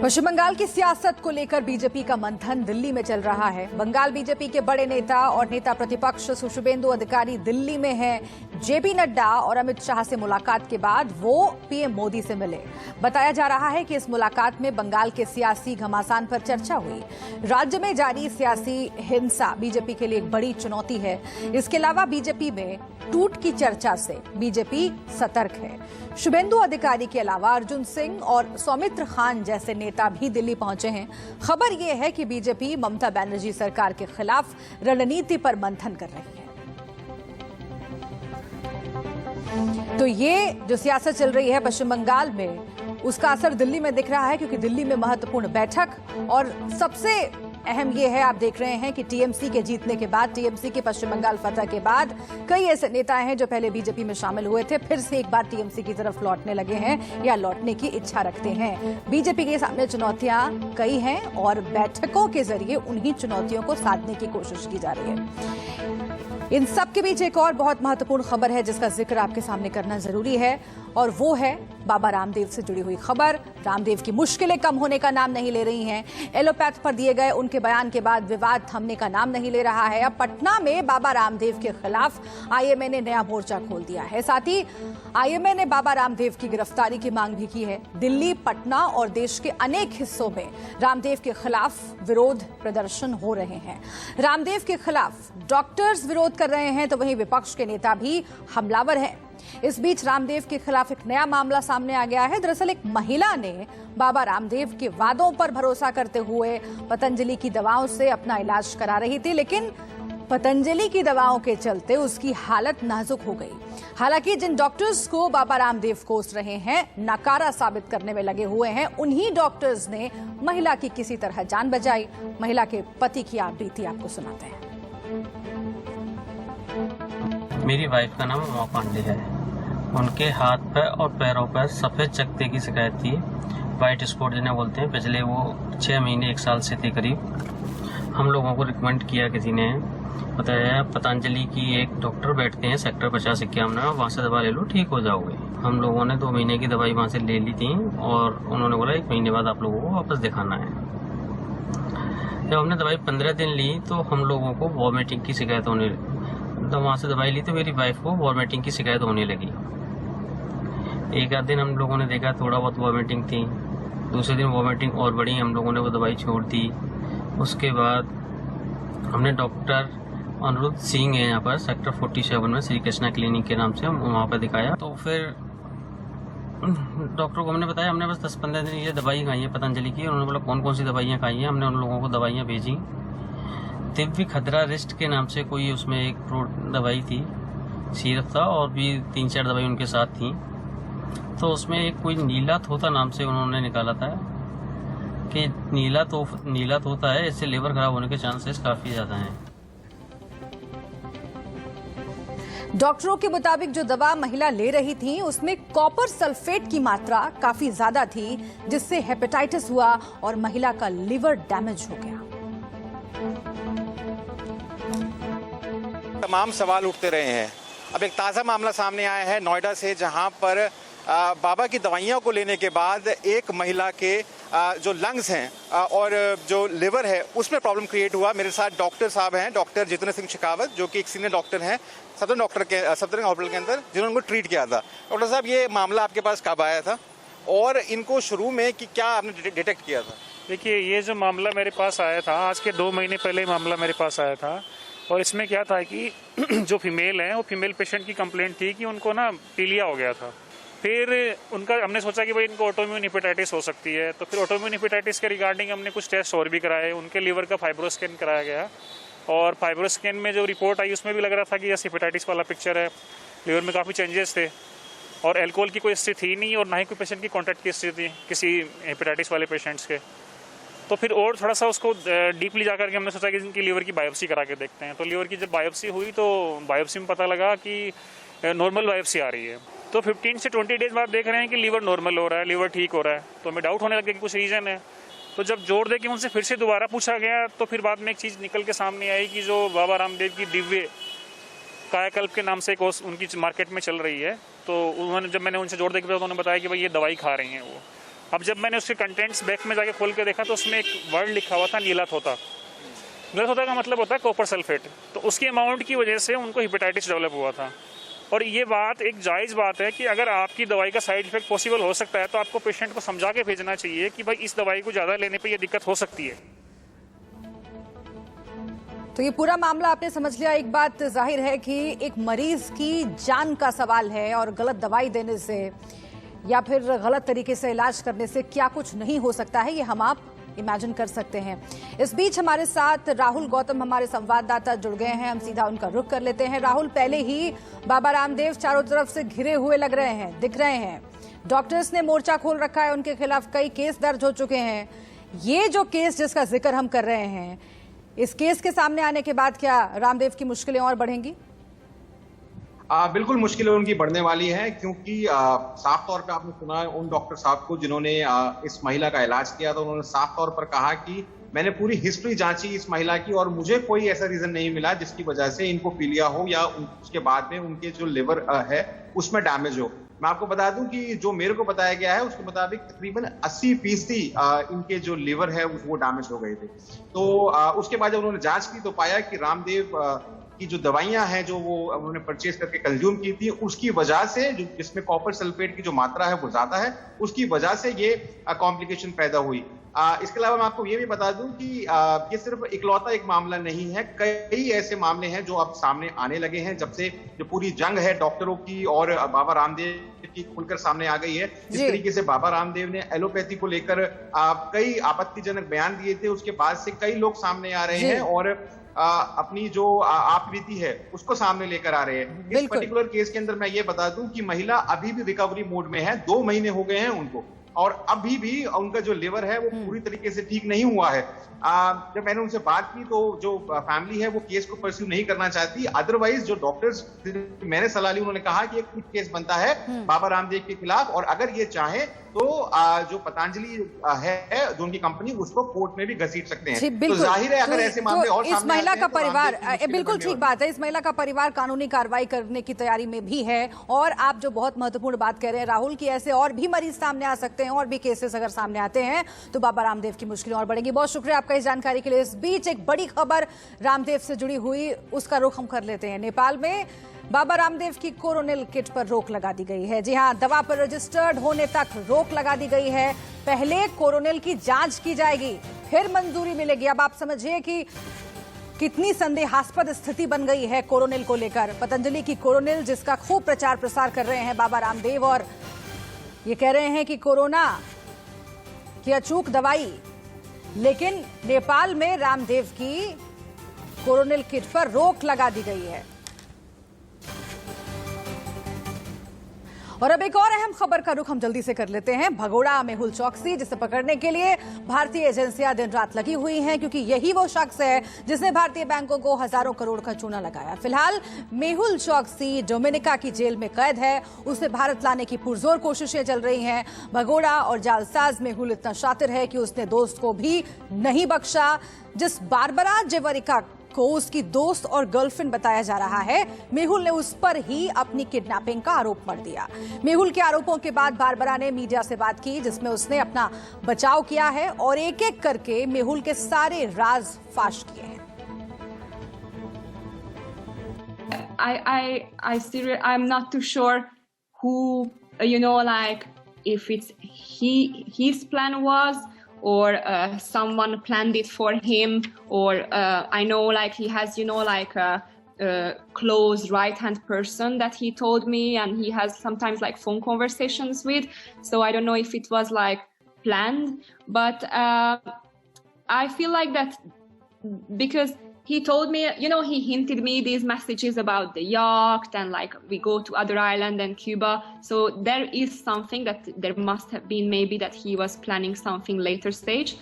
पश्चिम बंगाल की सियासत को लेकर बीजेपी का मंथन दिल्ली में चल रहा है। बंगाल बीजेपी के बड़े नेता और नेता प्रतिपक्ष शुभेंदु अधिकारी दिल्ली में हैं। जेपी नड्डा और अमित शाह से मुलाकात के बाद वो पीएम मोदी से मिले। बताया जा रहा है कि इस मुलाकात में बंगाल के सियासी घमासान पर चर्चा हुई। राज्य में जारी सियासी हिंसा बीजेपी के लिए एक बड़ी चुनौती है। इसके अलावा बीजेपी में टूट की चर्चा से बीजेपी सतर्क है। शुभेंदु अधिकारी के अलावा अर्जुन सिंह और सौमित्र खान जैसे नेता भी दिल्ली पहुंचे हैं। खबर यह है कि बीजेपी ममता बनर्जी सरकार के खिलाफ रणनीति पर मंथन कर रही है। तो ये जो सियासत चल रही है पश्चिम बंगाल में, उसका असर दिल्ली में दिख रहा है, क्योंकि दिल्ली में महत्वपूर्ण बैठक और सबसे अहम ये है, आप देख रहे हैं कि टीएमसी के जीतने के बाद, टीएमसी के पश्चिम बंगाल फतह के बाद कई ऐसे नेता हैं जो पहले बीजेपी में शामिल हुए थे, फिर से एक बार टीएमसी की तरफ लौटने लगे हैं या लौटने की इच्छा रखते हैं। बीजेपी के सामने चुनौतियां कई हैं और बैठकों के जरिए उन्हीं चुनौतियों को साधने की कोशिश की जा रही है। इन सब के बीच एक और बहुत महत्वपूर्ण खबर है जिसका जिक्र आपके सामने करना जरूरी है, और वो है बाबा रामदेव से जुड़ी हुई खबर। रामदेव की मुश्किलें कम होने का नाम नहीं ले रही हैं। एलोपैथ पर दिए गए उनके बयान के बाद विवाद थमने का नाम नहीं ले रहा है। अब पटना में बाबा रामदेव के खिलाफ आईएमए ने नया मोर्चा खोल दिया है। साथ ही आईएमए ने बाबा रामदेव की गिरफ्तारी की मांग भी की है। दिल्ली, पटना और देश के अनेक हिस्सों में रामदेव के खिलाफ विरोध प्रदर्शन हो रहे हैं। रामदेव के खिलाफ डॉक्टर्स विरोध कर रहे हैं, तो वहीं विपक्ष के नेता भी हमलावर हैं। इस बीच रामदेव के खिलाफ एक नया मामला सामने आ गया है। दरअसल एक महिला ने बाबा रामदेव के वादों पर भरोसा करते हुए पतंजलि की दवाओं से अपना इलाज करा रही थी, लेकिन पतंजलि की दवाओं के चलते उसकी हालत नाजुक हो गई। हालांकि जिन डॉक्टर्स को बाबा रामदेव कोस रहे हैं, नकारा साबित करने में लगे हुए हैं, उन्हीं डॉक्टर्स ने महिला की किसी तरह जान बचाई। महिला के पति की आप बीती आपको सुनाते हैं। मेरी वाइफ का नाम उमा पांडे है। उनके हाथ पर और पैरों पर सफ़ेद चकत्ते की शिकायत थी, वाइट स्पॉट जिन्हें बोलते हैं। पिछले वो 6 महीने 1 साल से थे करीब। हम लोगों को रिकमेंड किया किसी ने, बताया पतंजलि की एक डॉक्टर बैठते हैं सेक्टर 50-51 में, वहाँ से दवा ले लो, ठीक हो जाओगे। हम लोगों ने 2 महीने की दवाई वहाँ से ले ली थी और उन्होंने बोला 1 महीने बाद आप लोगों को वापस दिखाना है। जब हमने दवाई 15 दिन ली तो हम लोगों को वॉमिटिंग की शिकायत होने लगी। तो वहाँ से दवाई ली तो मेरी वाइफ को वॉमिटिंग की शिकायत होने लगी। एक आध दिन हम लोगों ने देखा थोड़ा बहुत वॉमिटिंग थी, दूसरे दिन वॉमिटिंग और बढ़ी, हम लोगों ने वो दवाई छोड़ दी। उसके बाद हमने डॉक्टर अनुरुद्ध सिंह है यहाँ पर सेक्टर 47 में श्री कृष्णा क्लिनिक के नाम से, हम वहाँ पर दिखाया। तो फिर डॉक्टर को हमने बताया हमने बस 10-15 दिन ये दवाई खाई है पतंजलि की। उन्होंने बोला कौन कौन सी दवाइयाँ खाई हैं। हमने उन लोगों को दवाइयाँ भेजी। दिव्य खतरा रिस्ट के नाम से कोई उसमें एक दवाई थी, सीरप था, और भी 3-4 दवाई उनके साथ थी। तो उसमें एक कोई नीला थोता नाम से उन्होंने निकाला था कि नीला होता है, इससे लिवर खराब होने के चांसेस काफी ज्यादा हैं। डॉक्टरों के मुताबिक जो दवा महिला ले रही थी उसमें कॉपर सल्फेट की मात्रा काफी ज्यादा थी, जिससे हेपेटाइटिस हुआ और महिला का लिवर डैमेज हो गया। तमाम सवाल उठते रहे हैं। अब एक ताज़ा मामला सामने आया है नोएडा से, जहां पर बाबा की दवाइयों को लेने के बाद एक महिला के जो लंग्स हैं और जो लिवर है उसमें प्रॉब्लम क्रिएट हुआ। मेरे साथ डॉक्टर साहब हैं, डॉक्टर जितेंद्र सिंह शेखावत, जो कि एक सीनियर डॉक्टर हैं सदर हॉस्पिटल के अंदर, जिन्होंने उनको ट्रीट किया था। डॉक्टर साहब, ये मामला आपके पास कब आया था और इनको शुरू में कि क्या आपने डिटेक्ट किया था? देखिए, ये जो मामला मेरे पास आया था, आज के 2 महीने पहले मामला मेरे पास आया था। और इसमें क्या था कि जो फीमेल हैं, वो फीमेल पेशेंट की कंप्लेंट थी कि उनको ना पीलिया हो गया था। फिर उनका हमने सोचा कि भाई इनको ऑटोइम्यून हेपेटाइटिस हो सकती है, तो फिर ऑटोइम्यून हेपेटाइटिस के रिगार्डिंग हमने कुछ टेस्ट और भी कराए। उनके लीवर का फाइब्रोस्कैन कराया गया और फाइब्रोस्कैन में जो रिपोर्ट आई उसमें भी लग रहा था कि यस हेपेटाइटिस वाला पिक्चर है। लीवर में काफ़ी चेंजेस थे और एल्कोहल की कोई स्थिति थी नहीं, और ना ही कोई पेशेंट की कॉन्टैक्ट की स्थिति थी किसी हेपेटाइटिस वाले पेशेंट्स के। तो फिर और थोड़ा सा उसको डीपली जा करके हमने सोचा कि इनकी लीवर की बायोप्सी करा के देखते हैं। तो लीवर की जब बायोप्सी हुई तो बायोप्सी में पता लगा कि नॉर्मल बायोप्सी आ रही है। तो 15 से 20 डेज बाद देख रहे हैं कि लीवर नॉर्मल हो रहा है, लीवर ठीक हो रहा है। तो हमें डाउट होने लगा कि कुछ रीज़न है। तो जब जोड़ दे कि उनसे फिर से दोबारा पूछा गया, तो फिर बाद में एक चीज़ निकल के सामने आई कि जो बाबा रामदेव की दिव्य कायाकल्प के नाम से एक उनकी मार्केट में चल रही है। तो उन्होंने, जब मैंने उनसे जोड़ दे के उन्होंने बताया कि भाई ये दवाई खा रही हैं वो। अब जब मैंने उसके कंटेंट्स बैक में जाके खोल के देखा तो उसमें एक वर्ड लिखा हुआ था नीला तोता। नीला तोता का मतलब होता है कॉपर सल्फेट। तो उसकी अमाउंट की वजह से उनको हेपेटाइटिस डेवलप हुआ था। और ये बात एक जायज़ बात है कि अगर आपकी दवाई का साइड इफेक्ट पॉसिबल हो सकता है तो आपको पेशेंट को समझा के भेजना चाहिए कि भाई इस दवाई को ज़्यादा लेने पे ये दिक्कत हो सकती है। तो ये पूरा मामला आपने समझ लिया। एक बात जाहिर है कि एक मरीज की जान का सवाल है और गलत दवाई देने से या फिर गलत तरीके से इलाज करने से क्या कुछ नहीं हो सकता है, ये हम आप इमेजिन कर सकते हैं। इस बीच हमारे साथ राहुल गौतम हमारे संवाददाता जुड़ गए हैं, हम सीधा उनका रुख कर लेते हैं। राहुल, पहले ही बाबा रामदेव चारों तरफ से घिरे हुए लग रहे हैं, दिख रहे हैं। डॉक्टर्स ने मोर्चा खोल रखा है, उनके खिलाफ कई केस दर्ज हो चुके हैं। ये जो केस जिसका जिक्र हम कर रहे हैं, इस केस के सामने आने के बाद क्या रामदेव की मुश्किलें और बढ़ेंगी? बिल्कुल मुश्किलें उनकी बढ़ने वाली है, क्योंकि साफ तौर पे आपने सुना उन डॉक्टर साहब को जिन्होंने इस महिला का इलाज किया था, उन्होंने साफ तौर पर कहा कि मैंने पूरी हिस्ट्री जांची इस महिला की और मुझे कोई ऐसा रीजन नहीं मिला जिसकी वजह से इनको पीलिया हो या उसके बाद में उनके जो लिवर है उसमें डैमेज हो। मैं आपको बता दूं कि जो मेरे को बताया गया है उसके मुताबिक तकरीबन 80% इनके जो लिवर है वो डैमेज हो गए थे। तो उसके बाद जब उन्होंने जांच की तो पाया कि रामदेव की जो दवाइयां हैं जो वो उन्होंने परचेज करके कंज्यूम की थी, उसकी वजह से जिसमें कॉपर सल्फेट की जो मात्रा है वो ज्यादा है, उसकी वजह से ये कॉम्प्लिकेशन पैदा हुई। इसके अलावा मैं आपको ये भी बता दूं कि ये सिर्फ इकलौता एक मामला नहीं है, कई ऐसे मामले हैं जो अब सामने आने लगे हैं जब से जो पूरी जंग है डॉक्टरों की और बाबा रामदेव की खुलकर सामने आ गई है। जिस तरीके से बाबा रामदेव ने एलोपैथी को लेकर कई आपत्तिजनक बयान दिए थे, उसके बाद से कई लोग सामने आ रहे हैं और अपनी जो आपरीति है उसको सामने लेकर आ रहे हैं। इस पर्टिकुलर केस के अंदर मैं ये बता दूं कि महिला अभी भी रिकवरी मोड में है, 2 महीने हो गए हैं उनको और अभी भी उनका जो लिवर है वो पूरी तरीके से ठीक नहीं हुआ है। जब मैंने उनसे बात की तो जो फैमिली है वो केस को परस्यू नहीं करना चाहती। अदरवाइज जो डॉक्टर्स मैंने सलाह ली उन्होंने कहा कि एक क्विक केस बनता है बाबा रामदेव के खिलाफ और अगर ये चाहे तो जो पतंजलि है जो उनकी कंपनी उसको कोर्ट में भी घसीट सकते हैं। तो जाहिर है अगर ऐसे मामले और इस महिला का परिवार, बिल्कुल ठीक बात है, इस महिला का परिवार कानूनी कार्रवाई करने की तैयारी में भी है। और आप जो बहुत महत्वपूर्ण बात कह रहे हैं राहुल की, ऐसे और भी मरीज सामने आ सकते हैं और भी केसेस अगर सामने आते हैं तो बाबा रामदेव की मुश्किलें और बढ़ेंगी। बहुत शुक्रिया आपका इस जानकारी के लिए। इस बीच एक बड़ी खबर रामदेव से जुड़ी हुई, उसका रुख हम कर लेते हैं। नेपाल में बाबा रामदेव की कोरोनिल किट पर रोक लगा दी गई है। जी हां, दवा पर रजिस्टर्ड होने तक रोक लगा दी गई है। पहले कोरोनिल की जांच की जाएगी, फिर मंजूरी मिलेगी। अब आप समझिए कि कितनी संदेहास्पद स्थिति बन गई है कोरोनिल को लेकर। पतंजलि की कोरोनिल जिसका खूब प्रचार प्रसार कर रहे हैं बाबा रामदेव और ये कह रहे हैं कि कोरोना की अचूक दवाई, लेकिन नेपाल में रामदेव की कोरोनिल किट पर रोक लगा दी गई है। और अब एक और अहम खबर का रुख हम जल्दी से कर लेते हैं। भगोड़ा मेहुल चौकसी, जिसे पकड़ने के लिए भारतीय एजेंसियां दिन रात लगी हुई हैं, क्योंकि यही वो शख्स है जिसने भारतीय बैंकों को हजारों करोड़ का चूना लगाया। फिलहाल मेहुल चौकसी डोमिनिका की जेल में कैद है। उसे भारत लाने की पुरजोर कोशिशें चल रही हैं। भगोड़ा और जालसाज मेहुल इतना शातिर है कि उसने दोस्त को भी नहीं बख्शा। जिस बारबरा जेवरिका को उसकी दोस्त और गर्लफ्रेंड बताया जा रहा है, मेहुल ने उस पर ही अपनी किडनैपिंग का आरोप मढ़ दिया। मेहुल के आरोपों के बाद बारबरा ने मीडिया से बात की, जिसमें उसने अपना बचाव किया है और एक एक करके मेहुल के सारे राज फाश किए हैं। I'm not too sure who, like if it's his plan was, or someone planned it for him, or I know like he has like a close right-hand person that he told me and he has sometimes like phone conversations with, so I don't know if it was like planned, but I feel like that because he told me, he hinted me these messages about the yacht and like we go to other island and Cuba. So there is something that there must have been, maybe that he was planning something later stage.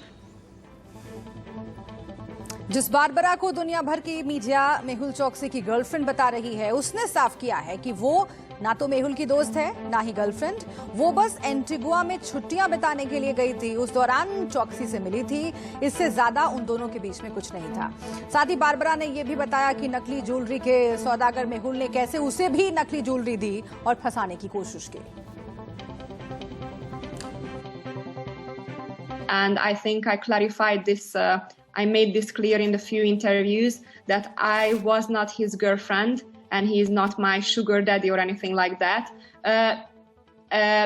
जिस Barbara को दुनिया भर की media Mehul चौकसी की girlfriend बता रही है, उसने साफ किया है कि वो ना तो मेहुल की दोस्त है ना ही गर्लफ्रेंड। वो बस एंटीगुआ में छुट्टियां बिताने के लिए गई थी, उस दौरान चौकसी से मिली थी। इससे ज्यादा उन दोनों के बीच में कुछ नहीं था। साथ ही बारबरा ने यह भी बताया कि नकली ज्वेलरी के सौदागर मेहुल ने कैसे उसे भी नकली ज्वेलरी दी और फंसाने की कोशिश की। and I think I clarified this. I made this clear in the few interviews that I was not his girlfriend and he is not my sugar daddy or anything like that.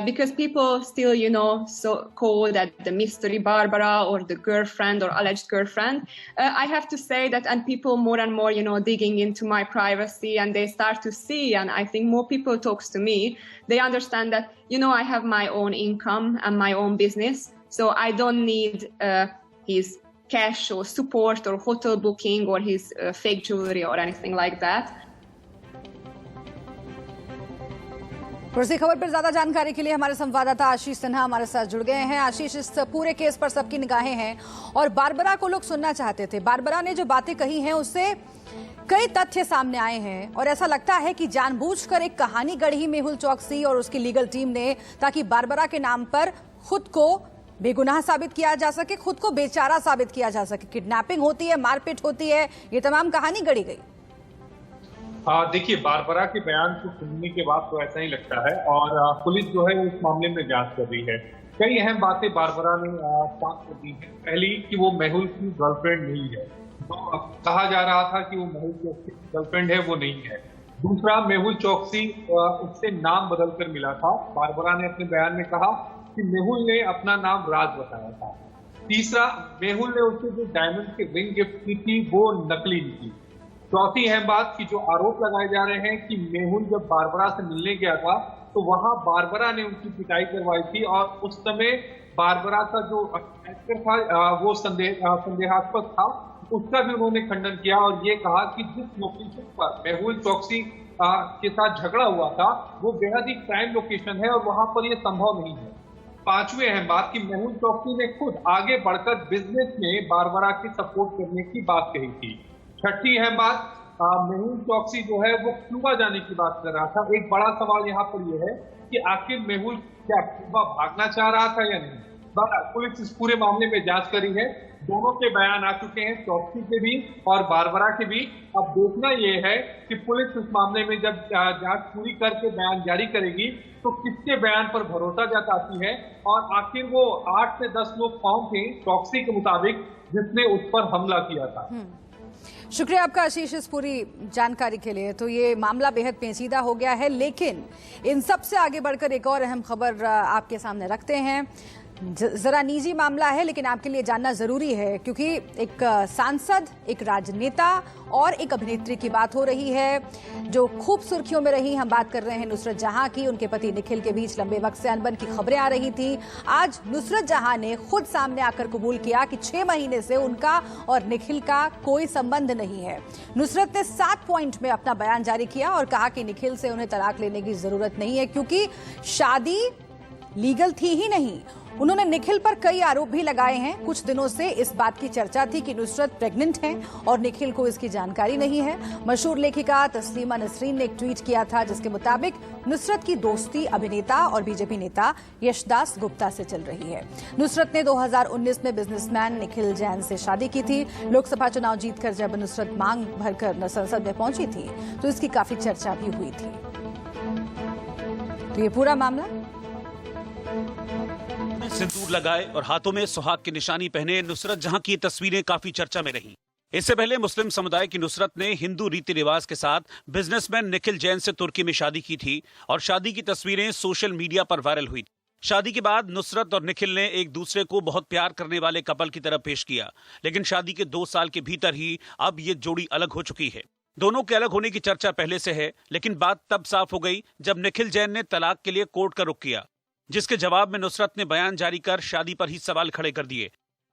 Because people still, so call that the mystery Barbara or the girlfriend or alleged girlfriend. I have to say that, and people more and more, digging into my privacy, and they start to see, and I think more people talks to me, they understand that, I have my own income and my own business, so I don't need his cash or support or hotel booking or his fake jewelry or anything like that. इसी खबर पर ज्यादा जानकारी के लिए हमारे संवाददाता आशीष सिन्हा हमारे साथ जुड़ गए हैं। आशीष, इस पूरे केस पर सबकी निगाहें हैं और बारबरा को लोग सुनना चाहते थे। बारबरा ने जो बातें कही हैं उससे कई तथ्य सामने आए हैं और ऐसा लगता है कि जानबूझकर एक कहानी गढ़ी मेहुल चौकसी और उसकी लीगल टीम ने, ताकि बारबरा के नाम पर खुद को बेगुनाह साबित किया जा सके, खुद को बेचारा साबित किया जा सके। किडनैपिंग होती है, मारपीट होती है, ये तमाम कहानी गढ़ी गई। देखिए, बारबरा के बयान को सुनने के बाद तो ऐसा ही लगता है और पुलिस जो है इस मामले में जांच कर रही है। कई अहम बातें बारबरा ने साफ कर दी है। पहली कि वो मेहुल की गर्लफ्रेंड नहीं है, तो कहा जा रहा था कि वो मेहुल चौकसी की गर्लफ्रेंड है, वो नहीं है। दूसरा, मेहुल चौकसी उससे नाम बदलकर मिला था। बारबरा ने अपने बयान में कहा कि मेहुल ने अपना नाम राज बताया था। तीसरा, मेहुल ने उससे जो डायमंड के रिंग गिफ्ट की थी वो नकली निकली। चौथी अहम बात कि जो आरोप लगाए जा रहे हैं कि मेहुल जब बारबरा से मिलने गया था तो वहां बारबरा ने उनकी पिटाई करवाई थी और उस समय बारबरा का जो एक्टर था वो संदेहास्पद था, उसका भी उन्होंने खंडन किया और ये कहा कि जिस लोकेशन पर मेहुल चौकसी के साथ झगड़ा हुआ था वो बेहद ही प्राइम लोकेशन है और वहां पर ये संभव नहीं है। पांचवी अहम बात कि मेहुल चौकसी ने खुद आगे बढ़कर बिजनेस में बारबरा की सपोर्ट करने की बात कही थी। छठी अहम बात, मेहुल चौकसी जो है वो क्यूबा जाने की बात कर रहा था। एक बड़ा सवाल यहाँ पर यह है कि आखिर मेहुल क्या क्यूबा भागना चाह रहा था या नहीं। पुलिस इस पूरे मामले में जांच करी है। दोनों के बयान आ चुके हैं, चौकसी के भी और बारबरा के भी। अब देखना यह है कि पुलिस इस मामले में जब जांच पूरी करके बयान जारी करेगी तो किसके बयान पर भरोसा जताती है और आखिर वो 8 से 10 लोग कौन थे चौकसी के मुताबिक जिसने उस पर हमला किया था। शुक्रिया आपका आशीष इस पूरी जानकारी के लिए। तो ये मामला बेहद पेचीदा हो गया है, लेकिन इन सब से आगे बढ़कर एक और अहम खबर आपके सामने रखते हैं। जरा निजी मामला है लेकिन आपके लिए जानना जरूरी है, क्योंकि एक सांसद, एक राजनेता और एक अभिनेत्री की बात हो रही है जो खूब सुर्खियों में रही। हम बात कर रहे हैं नुसरत जहां की। उनके पति निखिल के बीच लंबे वक्त से अनबन की खबरें आ रही थी। आज नुसरत जहां ने खुद सामने आकर कबूल किया कि 6 महीने से उनका और निखिल का कोई संबंध नहीं है। नुसरत ने 7 पॉइंट में अपना बयान जारी किया और कहा कि निखिल से उन्हें तलाक लेने की जरूरत नहीं है क्योंकि शादी लीगल थी ही नहीं। उन्होंने निखिल पर कई आरोप भी लगाए हैं। कुछ दिनों से इस बात की चर्चा थी कि नुसरत प्रेग्नेंट है और निखिल को इसकी जानकारी नहीं है। मशहूर लेखिका तस्लीमा नसरीन ने एक ट्वीट किया था जिसके मुताबिक नुसरत की दोस्ती अभिनेता और बीजेपी नेता यशदास गुप्ता से चल रही है। नुसरत ने 2019 में बिजनेसमैन निखिल जैन से शादी की थी। लोकसभा चुनाव जीतकर जब नुसरत मांग भरकर संसद में पहुंची थी तो इसकी काफी चर्चा भी हुई थी। तो ये पूरा मामला सिंदूर लगाए और हाथों में सुहाग की निशानी पहने नुसरत जहां की तस्वीरें काफी चर्चा में रहीं। इससे पहले मुस्लिम समुदाय की नुसरत ने हिंदू रीति रिवाज के साथ बिजनेसमैन निखिल जैन से तुर्की में शादी की थी और शादी की तस्वीरें सोशल मीडिया पर वायरल हुई। शादी के बाद नुसरत और निखिल ने एक दूसरे को बहुत प्यार करने वाले कपल की तरह पेश किया, लेकिन शादी के 2 साल के भीतर ही अब ये जोड़ी अलग हो चुकी है। दोनों के अलग होने की चर्चा पहले से है, लेकिन बात तब साफ हो गई जब निखिल जैन ने तलाक के लिए कोर्ट का रुख किया, जिसके जवाब में नुसरत ने बयान जारी कर शादी पर ही सवाल खड़े कर दिए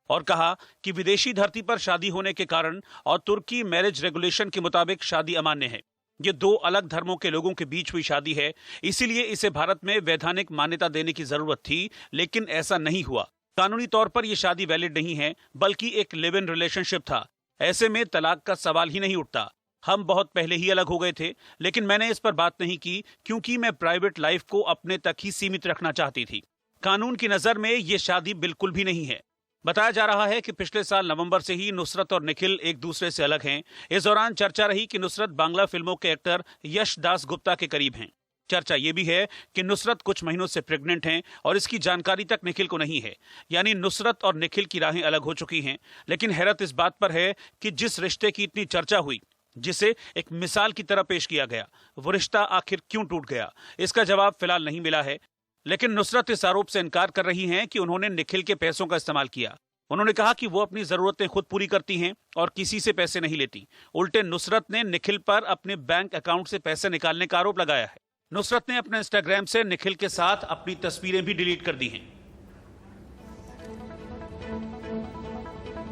और कहा कि विदेशी धरती पर शादी होने के कारण और तुर्की मैरिज रेगुलेशन के मुताबिक शादी अमान्य है। ये 2 अलग धर्मों के लोगों के बीच हुई शादी है, इसीलिए इसे भारत में वैधानिक मान्यता देने की जरूरत थी, लेकिन ऐसा नहीं हुआ। कानूनी तौर पर यह शादी वैलिड नहीं है, बल्कि एक लिव इन रिलेशनशिप था। ऐसे में तलाक का सवाल ही नहीं उठता। हम बहुत पहले ही अलग हो गए थे, लेकिन मैंने इस पर बात नहीं की क्योंकि मैं प्राइवेट लाइफ को अपने तक ही सीमित रखना चाहती थी। कानून की नजर में ये शादी बिल्कुल भी नहीं है। बताया जा रहा है कि पिछले साल नवंबर से ही नुसरत और निखिल एक दूसरे से अलग हैं। इस दौरान चर्चा रही कि नुसरत बांग्ला फिल्मों के एक्टर यशदास गुप्ता के करीब हैं। चर्चा ये भी है कि नुसरत कुछ महीनों से प्रेग्नेंट हैं और इसकी जानकारी तक निखिल को नहीं है। यानी नुसरत और निखिल की राहें अलग हो चुकी हैं। लेकिन हैरत इस बात पर है कि जिस रिश्ते की इतनी चर्चा हुई, जिसे एक मिसाल की तरह पेश किया गया, वो रिश्ता आखिर क्यों टूट गया, इसका जवाब फिलहाल नहीं मिला है। लेकिन नुसरत इस आरोप से इनकार कर रही हैं कि उन्होंने निखिल के पैसों का इस्तेमाल किया। उन्होंने कहा कि वो अपनी जरूरतें खुद पूरी करती हैं और किसी से पैसे नहीं लेती। उल्टे नुसरत ने निखिल पर अपने बैंक अकाउंट से पैसे निकालने का आरोप लगाया है। नुसरत ने अपने इंस्टाग्राम से निखिल के साथ अपनी तस्वीरें भी डिलीट कर दी हैं।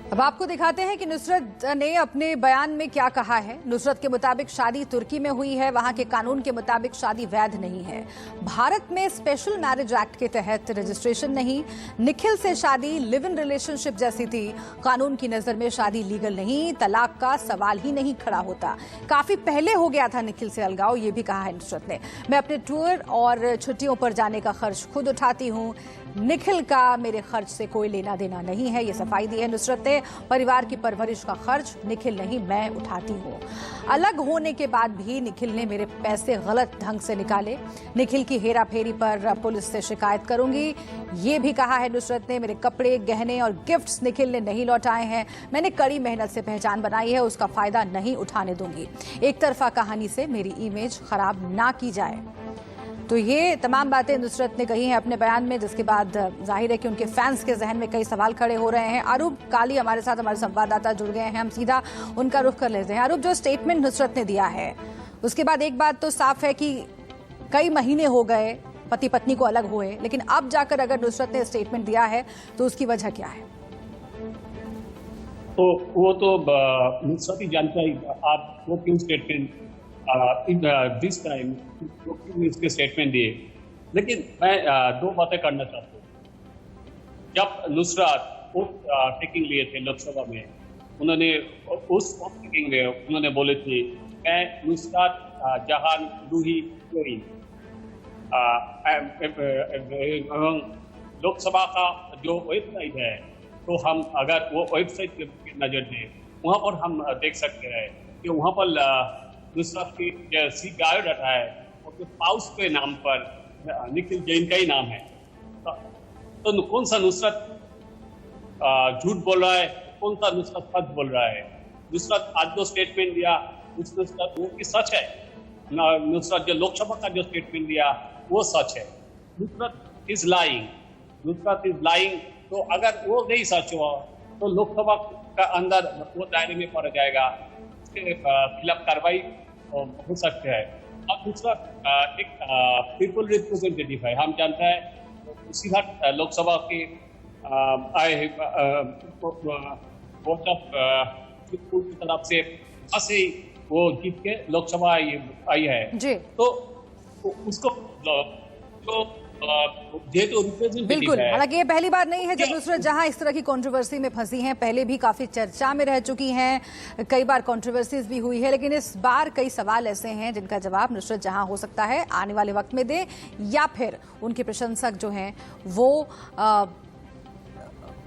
अब आपको दिखाते हैं कि नुसरत ने अपने बयान में क्या कहा है। नुसरत के मुताबिक शादी तुर्की में हुई है, वहां के कानून के मुताबिक शादी वैध नहीं है। भारत में स्पेशल मैरिज एक्ट के तहत रजिस्ट्रेशन नहीं। निखिल से शादी लिव इन रिलेशनशिप जैसी थी। कानून की नजर में शादी लीगल नहीं, तलाक का सवाल ही नहीं खड़ा होता। काफी पहले हो गया था निखिल से अलगाव, ये भी कहा है नुसरत ने। मैं अपने टूर और छुट्टियों पर जाने का खर्च खुद उठाती हूँ। निखिल का मेरे खर्च से कोई लेना देना नहीं है, ये सफाई दी है नुसरत ने। परिवार की परवरिश का खर्च निखिल नहीं, मैं उठाती हूँ। अलग होने के बाद भी निखिल ने मेरे पैसे गलत ढंग से निकाले। निखिल की हेरा फेरी पर पुलिस से शिकायत करूंगी, ये भी कहा है नुसरत ने। मेरे कपड़े, गहने और गिफ्ट्स निखिल ने नहीं लौटाए हैं। मैंने कड़ी मेहनत से पहचान बनाई है, उसका फायदा नहीं उठाने दूंगी। एक तरफा कहानी से मेरी इमेज खराब ना की जाए। तो ये तमाम बातें नुसरत ने कही हैं अपने बयान में, जिसके बाद जाहिर है कि उनके फैंस के जहन में कई सवाल खड़े हो रहे हैं। अरूप काली हमारे साथ, हमारे संवाददाता जुड़ गए हैं, हम सीधा उनका रुख कर लेते हैं। अरूप, जो स्टेटमेंट नुसरत ने दिया है, उसके बाद एक बात तो साफ है कि कई महीने हो गए पति पत्नी को अलग हुए, लेकिन अब जाकर अगर नुसरत ने स्टेटमेंट दिया है तो उसकी वजह क्या है? तो वो तो नुसरत ही जानता है आप वो क्यों स्टेटमेंट दिस टाइम इसके स्टेटमेंट दिए। लेकिन मैं दो बातें करना चाहता हूँ। जब नुसरत टेकिंग लिए थे लोकसभा में, उन्होंने उस टेकिंग में उन्होंने बोले थे, मैं नुसरत जहान रूही कोई लोकसभा का जो वेबसाइट है, तो हम अगर वो वेबसाइट पे नजर दें, वहाँ पर हम देख सकते हैं कि वहाँ पर नुसरत की सीट गायब रखा है और पाउस के नाम पर निखिल जैन का ही नाम है। तो कौन सा नुसरत झूठ बोल रहा है, कौन सा नुसरत सच बोल रहा है? नुसरत आज जो स्टेटमेंट दिया नुसरत वो की सच है। नुसरत जो लोकसभा का जो स्टेटमेंट दिया वो सच है। Nusrat is lying, Nusrat is lying. तो अगर वो नहीं सच हुआ तो लोकसभा का अंदर वो दायरे में पड़ जाएगा, उसके खिलाफ कार्रवाई हो सकते हैं। अब दूसरा एक पीपल रिप्रेजेंटेटिव है, हम जानते हैं सीधा लोकसभा के आए वोट ऑफ की तरफ से ऐसे वो जीत के लोकसभा आई है जी। तो उसको तो बिल्कुल, हालांकि ये पहली बार नहीं है जब नुसरत जहां इस तरह की कंट्रोवर्सी में फंसी हैं। पहले भी काफी चर्चा में रह चुकी हैं, कई बार कंट्रोवर्सीज भी हुई है, लेकिन इस बार कई सवाल ऐसे हैं जिनका जवाब नुसरत जहां हो सकता है आने वाले वक्त में दे, या फिर उनके प्रशंसक जो हैं वो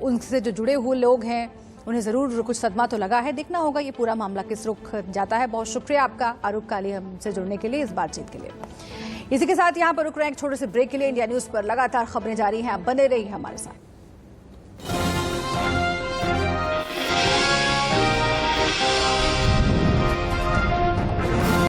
उनसे जो जुड़े हुए लोग हैं उन्हें जरूर कुछ सदमा तो लगा है। देखना होगा ये पूरा मामला किस रुख जाता है। बहुत शुक्रिया आपका अरूप काली हमसे जुड़ने के लिए, इस बातचीत के लिए। इसी के साथ यहाँ पर रुक रहे हैं एक छोटे से ब्रेक के लिए। इंडिया न्यूज पर लगातार खबरें जारी हैं, आप बने रहिए हमारे साथ।